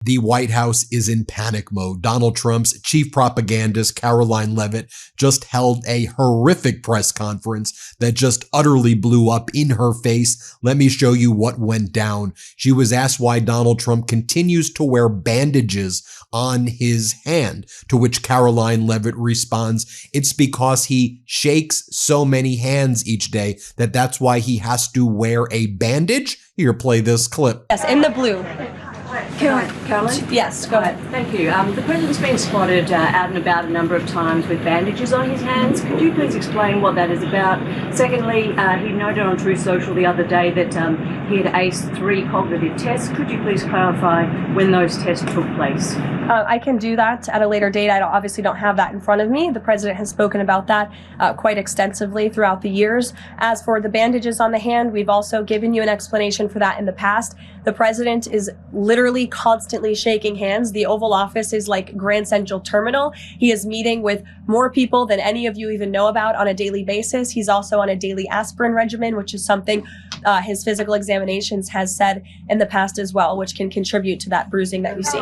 The White House is in panic mode. Donald Trump's chief propagandist, Karoline Leavitt, just held a horrific press conference that just utterly blew up in her face. Let me show you what went down. She was asked why Donald Trump continues to wear bandages on his hand, to which Karoline Leavitt responds, it's because he shakes so many hands each day that's why he has to wear a bandage. Here, play this clip. Yes, in the blue. Karoline? Yes, go ahead. Thank you. The President's been spotted out and about a number of times with bandages on his hands. Could you please explain what that is about? Secondly, he noted on Truth Social the other day that he had aced 3 cognitive tests. Could you please clarify when those tests took place? I can do that at a later date. I obviously don't have that in front of me. The President has spoken about that quite extensively throughout the years. As for the bandages on the hand, we've also given you an explanation for that in the past. The President is literally constantly shaking hands. The Oval Office is like Grand Central Terminal. He is meeting with more people than any of you even know about on a daily basis. He's also on a daily aspirin regimen, which is something his physical examinations has said in the past as well, which can contribute to that bruising that you see.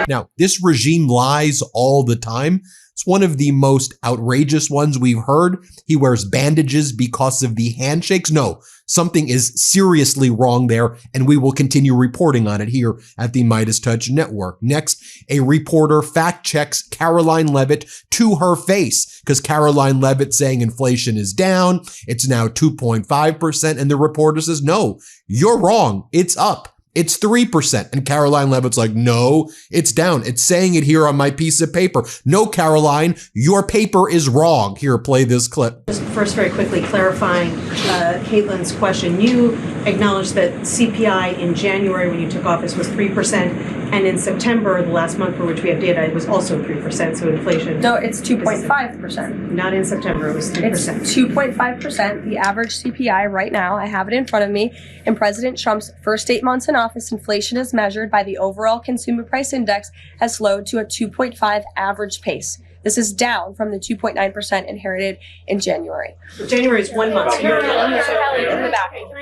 Now, this regime lies all the time. It's one of the most outrageous ones we've heard. He wears bandages because of the handshakes. No, something is seriously wrong there, and we will continue reporting on it here at the MeidasTouch Network. Next, a reporter fact-checks Karoline Leavitt to her face, because Karoline Leavitt saying inflation is down, it's now 2.5%, and the reporter says, no, you're wrong, it's up. It's 3%. And Karoline Leavitt's like, no, it's down. It's saying it here on my piece of paper. No, Karoline, your paper is wrong. Here, play this clip. Just first, very quickly clarifying Caitlin's question. You acknowledged that CPI in January when you took office was 3%, and in September, the last month for which we have data, it was also 3%, so inflation. No, it's 2.5%. Not in September, it was 3%. It's 2.5%, the average CPI right now. I have it in front of me. In President Trump's first 8 months in office, inflation as measured by the overall consumer price index has slowed to a 2.5 average pace. This is down from the 2.9% inherited in January. January is 1 month. Can I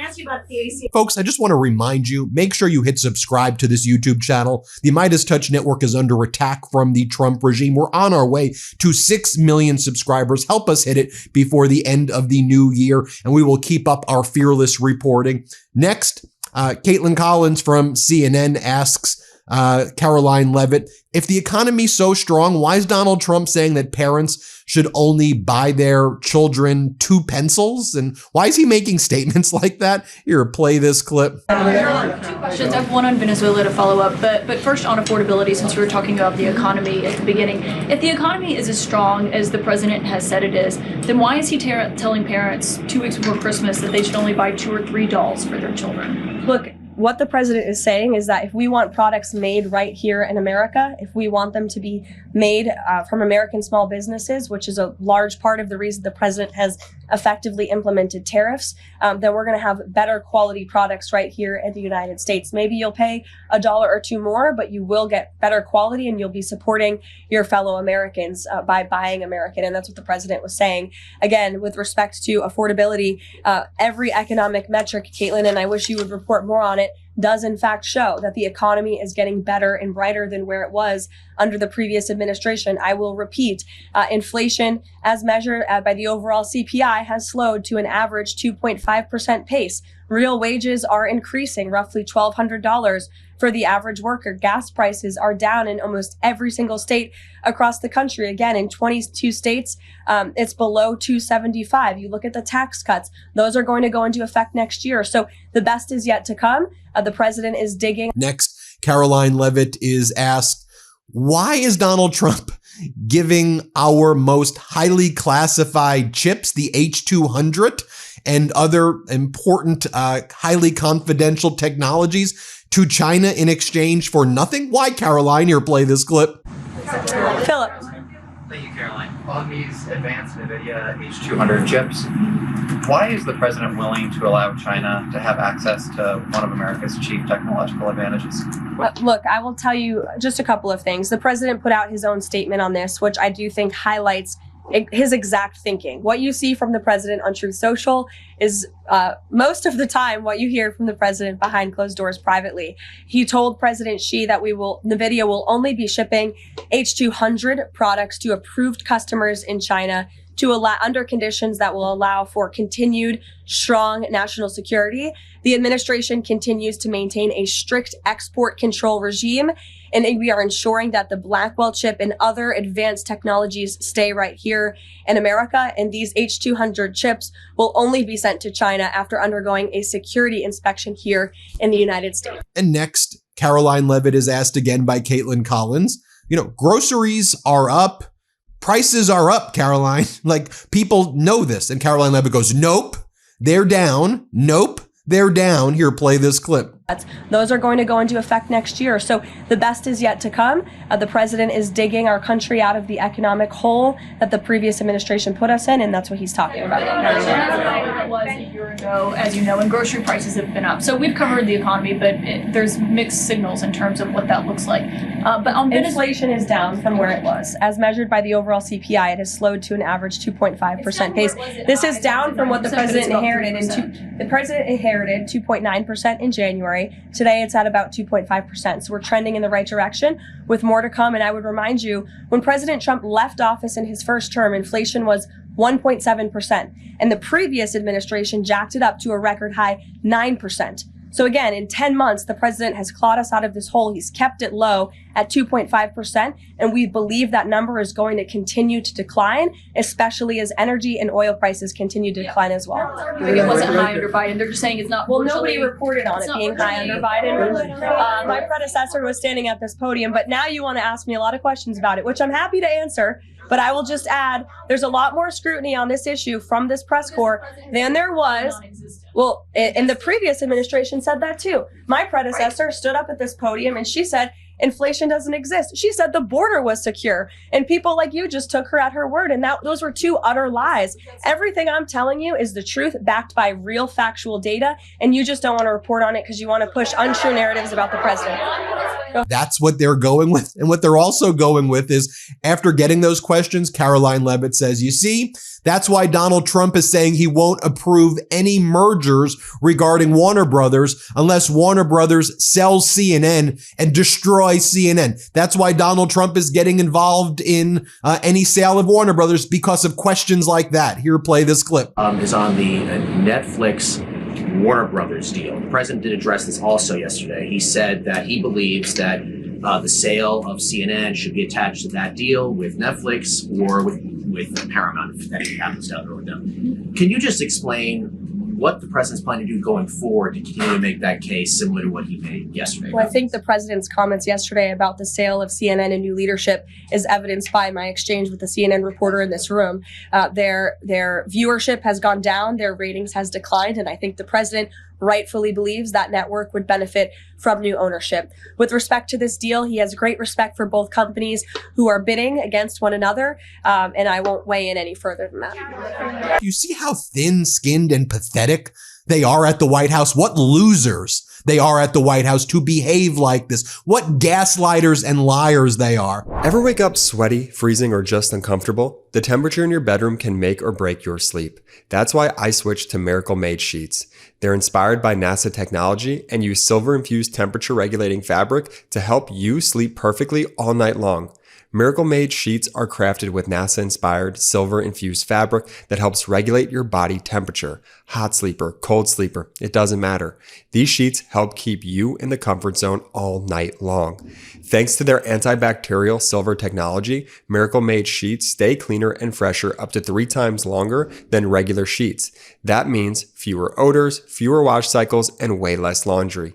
ask you about the AC? Folks, I just want to remind you, make sure you hit subscribe to this YouTube channel. The MeidasTouch Network is under attack from the Trump regime. We're on our way to 6 million subscribers. Help us hit it before the end of the new year, and we will keep up our fearless reporting. Next, Caitlin Collins from CNN asks Karoline Leavitt, if the economy's so strong, why is Donald Trump saying that parents should only buy their children 2 pencils? And why is he making statements like that? Here, play this clip. 2 questions. I have one on Venezuela to follow up, but first on affordability, since we were talking about the economy at the beginning. If the economy is as strong as the president has said it is, then why is he telling parents 2 weeks before Christmas that they should only buy 2 or 3 dolls for their children? Look, what the president is saying is that if we want products made right here in America, if we want them to be made from American small businesses, which is a large part of the reason the president has effectively implemented tariffs, then we're going to have better quality products right here in the United States. Maybe you'll pay $1 or $2 more, but you will get better quality and you'll be supporting your fellow Americans by buying American. And that's what the president was saying. Again, with respect to affordability, every economic metric, Caitlin, and I wish you would report more on it, does in fact show that the economy is getting better and brighter than where it was under the previous administration. I will repeat, inflation as measured by the overall CPI has slowed to an average 2.5% pace. Real wages are increasing, roughly $1,200 for the average worker. Gas prices are down in almost every single state across the country. Again, in 22 states, it's below $275. You look at the tax cuts, those are going to go into effect next year. So the best is yet to come. The president is digging. Next, Karoline Leavitt is asked, why is Donald Trump giving our most highly classified chips, the H200, and other important, highly confidential technologies to China in exchange for nothing? Why, Karoline? Here, play this clip. Philip. Thank you, Caroline. On these advanced NVIDIA H200 chips, why is the president willing to allow China to have access to one of America's chief technological advantages? Look, I will tell you just a couple of things. The president put out his own statement on this, which I do think highlights his exact thinking. What you see from the president on Truth Social is most of the time what you hear from the president behind closed doors privately. He told President Xi that NVIDIA will only be shipping H200 products to approved customers in China under conditions that will allow for continued strong national security. The administration continues to maintain a strict export control regime, and we are ensuring that the Blackwell chip and other advanced technologies stay right here in America. And these H200 chips will only be sent to China after undergoing a security inspection here in the United States. And next, Karoline Leavitt is asked again by Caitlin Collins, groceries are up. Prices are up, Karoline. Like, people know this. And Karoline Leavitt goes, nope, they're down. Nope, they're down. Here, play this clip. Those are going to go into effect next year. So the best is yet to come. The president is digging our country out of the economic hole that the previous administration put us in, and that's what he's talking about. It was a year ago, as you know, and grocery prices have been up. So we've covered the economy, but there's mixed signals in terms of what that looks like. But on inflation is down from where it was. As measured by the overall CPI, it has slowed to an average 2.5% pace. This is down from what the president inherited. The president inherited 2.9% in January. Today, it's at about 2.5%. So we're trending in the right direction with more to come. And I would remind you, when President Trump left office in his first term, inflation was 1.7%. And the previous administration jacked it up to a record high 9%. So again, in 10 months, the president has clawed us out of this hole. He's kept it low at 2.5%. And we believe that number is going to continue to decline, especially as energy and oil prices continue to decline as well. It wasn't high under Biden. They're just saying it's not. Well, nobody reported on it being high under Biden. My predecessor was standing at this podium, but now you want to ask me a lot of questions about it, which I'm happy to answer. But I will just add, there's a lot more scrutiny on this issue from this press corps than there was. Well, and the previous administration said that too. My predecessor stood up at this podium and she said, inflation doesn't exist. She said the border was secure. And people like you just took her at her word. And those were two utter lies. Everything I'm telling you is the truth backed by real factual data. And you just don't want to report on it because you want to push untrue narratives about the president. That's what they're going with. And what they're also going with is, after getting those questions, Karoline Leavitt says, you see, that's why Donald Trump is saying he won't approve any mergers regarding Warner Brothers unless Warner Brothers sells CNN and destroys CNN. That's why Donald Trump is getting involved in any sale of Warner Brothers, because of questions like that. Here, play this clip. Is on the Netflix Warner Brothers deal. The president did address this also yesterday. He said that he believes that the sale of CNN should be attached to that deal with Netflix or with Paramount, if anything happens down the road. Now, can you just explain what the president's planning to do going forward to continue to make that case similar to what he made yesterday? Well, I think the president's comments yesterday about the sale of CNN and new leadership is evidenced by my exchange with the CNN reporter in this room. Their viewership has gone down, their ratings has declined, and I think the president rightfully believes that network would benefit from new ownership. With respect to this deal, he has great respect for both companies who are bidding against one another, and I won't weigh in any further than that. You see how thin-skinned and pathetic they are at the White House? What losers they are at the White House to behave like this. What gaslighters and liars they are. Ever wake up sweaty, freezing, or just uncomfortable? The temperature in your bedroom can make or break your sleep. That's why I switched to Miracle Made sheets. They're inspired by NASA technology and use silver-infused temperature-regulating fabric to help you sleep perfectly all night long. Miracle Made sheets are crafted with NASA-inspired, silver-infused fabric that helps regulate your body temperature. Hot sleeper, cold sleeper, it doesn't matter. These sheets help keep you in the comfort zone all night long. Thanks to their antibacterial silver technology, Miracle Made sheets stay cleaner and fresher up to 3 times longer than regular sheets. That means fewer odors, fewer wash cycles, and way less laundry.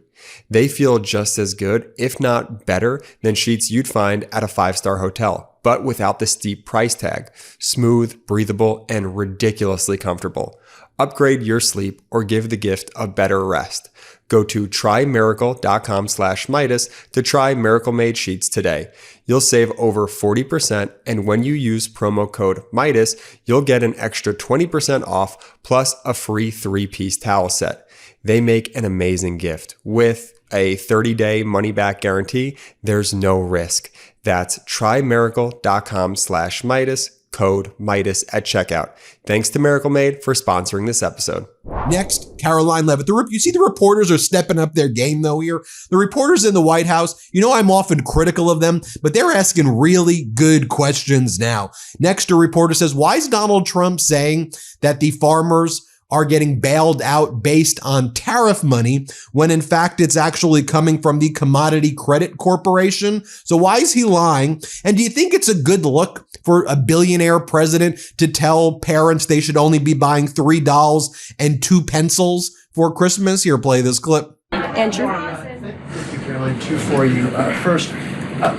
They feel just as good, if not better, than sheets you'd find at a 5-star hotel, but without the steep price tag. Smooth, breathable, and ridiculously comfortable. Upgrade your sleep or give the gift of better rest. Go to trymiracle.com/Meidas to try Miracle Made sheets today. You'll save over 40%, and when you use promo code Meidas, you'll get an extra 20% off plus a free 3-piece towel set. They make an amazing gift. With a 30-day money-back guarantee, there's no risk. That's trymiracle.com/Meidas. code Meidas at checkout. Thanks to Miracle Made for sponsoring this episode. Next, Karoline Leavitt. You see the reporters are stepping up their game though here. The reporters in the White House, you know I'm often critical of them, but they're asking really good questions now. Next, a reporter says, why is Donald Trump saying that the farmers are getting bailed out based on tariff money when in fact it's actually coming from the Commodity Credit Corporation? So why is he lying? And do you think it's a good look for a billionaire president to tell parents they should only be buying $3 and 2 pencils for Christmas? Here, play this clip. Andrew. Thank you, Caroline. 2 for you. First,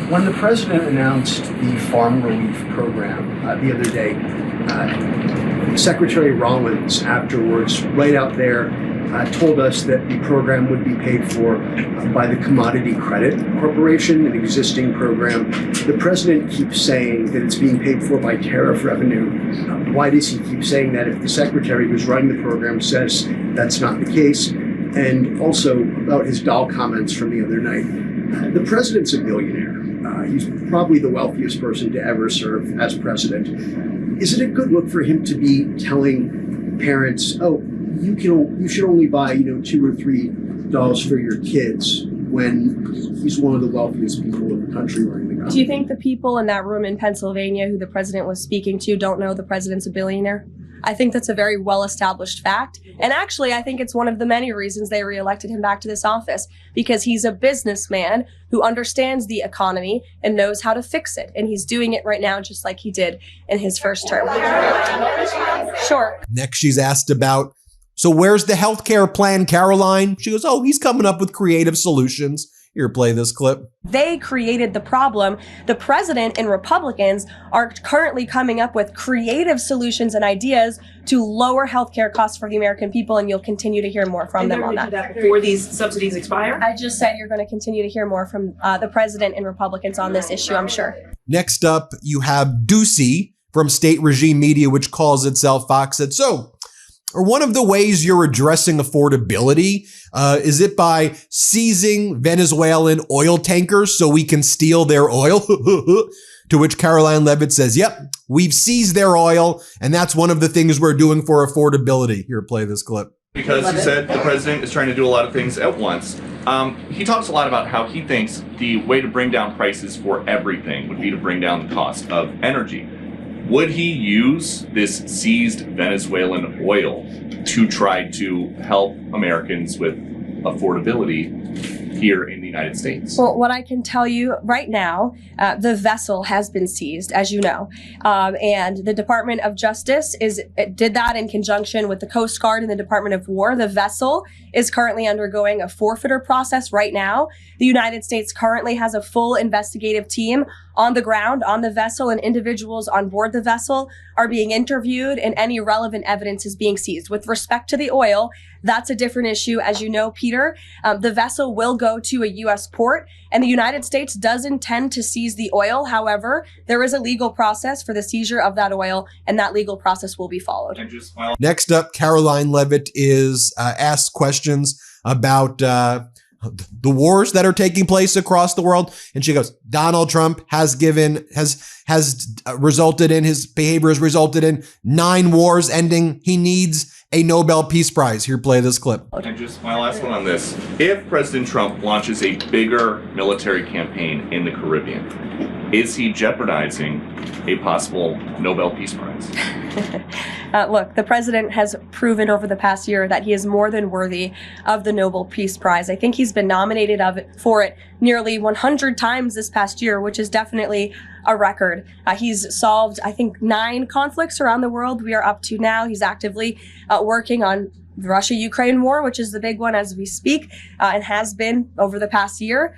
when the president announced the farm relief program the other day, Secretary Rollins afterwards, right out there, told us that the program would be paid for by the Commodity Credit Corporation, an existing program. The president keeps saying that it's being paid for by tariff revenue. Why does he keep saying that if the secretary who's running the program says that's not the case? And also about his doll comments from the other night. The president's a billionaire. He's probably the wealthiest person to ever serve as president. Is it a good look for him to be telling parents, oh, you should only buy, $2 or $3 for your kids when he's one of the wealthiest people in the country running the government? Do you think the people in that room in Pennsylvania who the president was speaking to don't know the president's a billionaire? I think that's a very well-established fact. And actually, I think it's one of the many reasons they reelected him back to this office, because he's a businessman who understands the economy and knows how to fix it. And he's doing it right now, just like he did in his first term. Sure. Next, she's asked about, so where's the healthcare plan, Karoline? She goes, oh, he's coming up with creative solutions. Here, play this clip. They created the problem. The president and Republicans are currently coming up with creative solutions and ideas to lower healthcare costs for the American people, and you'll continue to hear more from them on that. Before these subsidies expire? I just said you're going to continue to hear more from the president and Republicans on this issue, I'm sure. Next up, you have Ducey from State Regime Media, which calls itself Fox, said, so, or one of the ways you're addressing affordability, is it by seizing Venezuelan oil tankers so we can steal their oil? To which Karoline Leavitt says, yep, we've seized their oil, and that's one of the things we're doing for affordability. Here, play this clip. Because he said the president is trying to do a lot of things at once. He talks a lot about how he thinks the way to bring down prices for everything would be to bring down the cost of energy. Would he use this seized Venezuelan oil to try to help Americans with affordability here in the United States? Well, what I can tell you right now, the vessel has been seized, as you know, and the Department of Justice did that in conjunction with the Coast Guard and the Department of War. The vessel is currently undergoing a forfeiture process right now. The United States currently has a full investigative team on the ground on the vessel, and individuals on board the vessel are being interviewed, and any relevant evidence is being seized. With respect to the oil, that's a different issue. As you know, Peter, the vessel will go to a U.S. port, and the United States does intend to seize the oil. However, there is a legal process for the seizure of that oil, and that legal process will be followed. Next up, Karoline Leavitt is asked questions about the wars that are taking place across the world. And she goes, Donald Trump has resulted in, his behavior has resulted in 9 wars ending. He needs a Nobel Peace Prize. Here, play this clip. And just my last one on this. If President Trump launches a bigger military campaign in the Caribbean, is he jeopardizing a possible Nobel Peace Prize? Look, the president has proven over the past year that he is more than worthy of the Nobel Peace Prize. I think he's been nominated for it nearly 100 times this past year, which is definitely a record. He's solved, I think, 9 conflicts around the world we are up to now. He's actively working on the Russia-Ukraine war, which is the big one as we speak, and has been over the past year.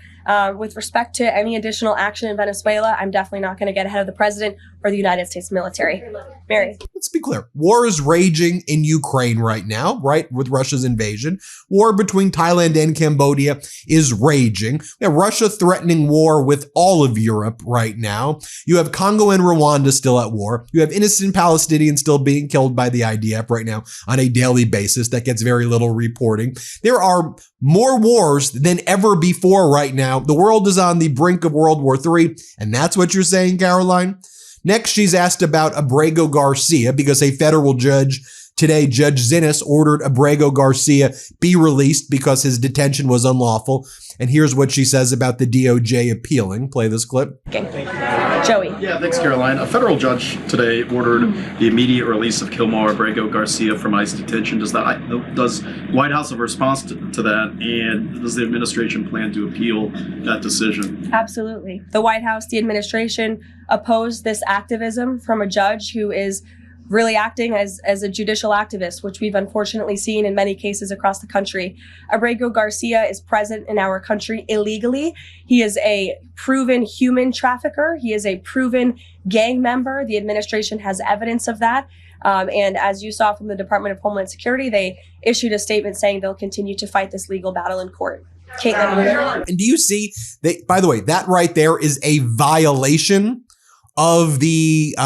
With respect to any additional action in Venezuela, I'm definitely not going to get ahead of the president or the United States military. Mary. Let's be clear. War is raging in Ukraine right now, right, with Russia's invasion. War between Thailand and Cambodia is raging. We have Russia threatening war with all of Europe right now. You have Congo and Rwanda still at war. You have innocent Palestinians still being killed by the IDF right now on a daily basis. That gets very little reporting. There are more wars than ever before right now. The world is on the brink of World War III, and that's what you're saying, Karoline? Next, she's asked about Abrego Garcia because a federal judge today, Judge Zinnes, ordered Abrego Garcia be released because his detention was unlawful. And here's what she says about the DOJ appealing. Play this clip. Joey. Yeah, thanks, Caroline. A federal judge today ordered the immediate release of Kilmar Abrego Garcia from ICE detention. Does White House have a response to that? And does the administration plan to appeal that decision? Absolutely. The White House, the administration opposed this activism from a judge who is really acting as a judicial activist, which we've unfortunately seen in many cases across the country. Abrego Garcia is present in our country illegally. He is a proven human trafficker. He is a proven gang member. The administration has evidence of that. And as you saw from the Department of Homeland Security, they issued a statement saying they'll continue to fight this legal battle in court. Caitlin. And do you see, by the way, that right there is a violation of the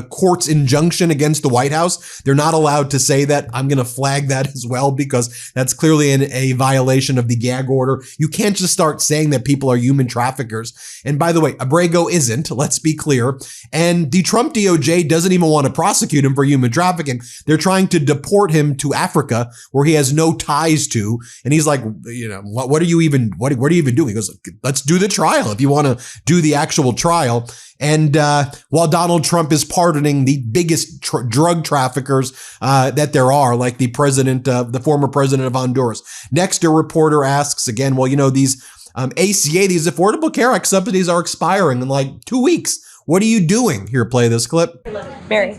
court's injunction against the White House. They're not allowed to say that. I'm going to flag that as well because that's clearly a violation of the gag order. You can't just start saying that people are human traffickers. And by the way, Abrego isn't, let's be clear. And the Trump DOJ doesn't even want to prosecute him for human trafficking. They're trying to deport him to Africa where he has no ties to. And he's like, what are you even doing? He goes, let's do the trial if you want to do the actual trial. And while Donald Trump is pardoning the biggest drug traffickers that there are, like the former president of Honduras. Next, a reporter asks again, these ACA, these Affordable Care Act subsidies are expiring in like 2 weeks. What are you doing? Here, play this clip. Mary.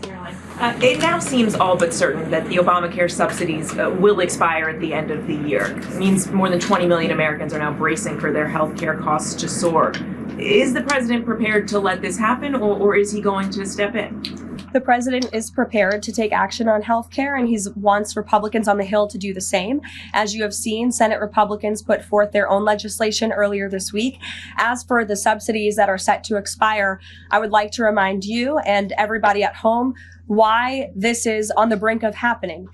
It now seems all but certain that the Obamacare subsidies will expire at the end of the year. It means more than 20 million Americans are now bracing for their health care costs to soar. Is the president prepared to let this happen, or is he going to step in? The president is prepared to take action on health care, and he wants Republicans on the Hill to do the same. As you have seen, Senate Republicans put forth their own legislation earlier this week. As for the subsidies that are set to expire, I would like to remind you and everybody at home why this is on the brink of happening.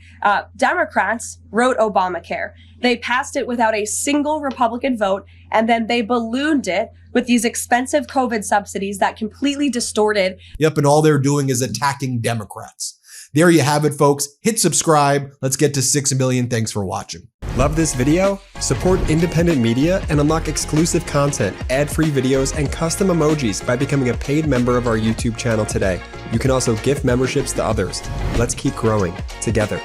Democrats wrote Obamacare. They passed it without a single Republican vote, and then they ballooned it with these expensive COVID subsidies that completely distorted. Yep, and all they're doing is attacking Democrats. There you have it, folks. Hit subscribe. Let's get to 6 million. Thanks for watching. Love this video? Support independent media and unlock exclusive content, ad-free videos, and custom emojis by becoming a paid member of our YouTube channel today. You can also gift memberships to others. Let's keep growing together.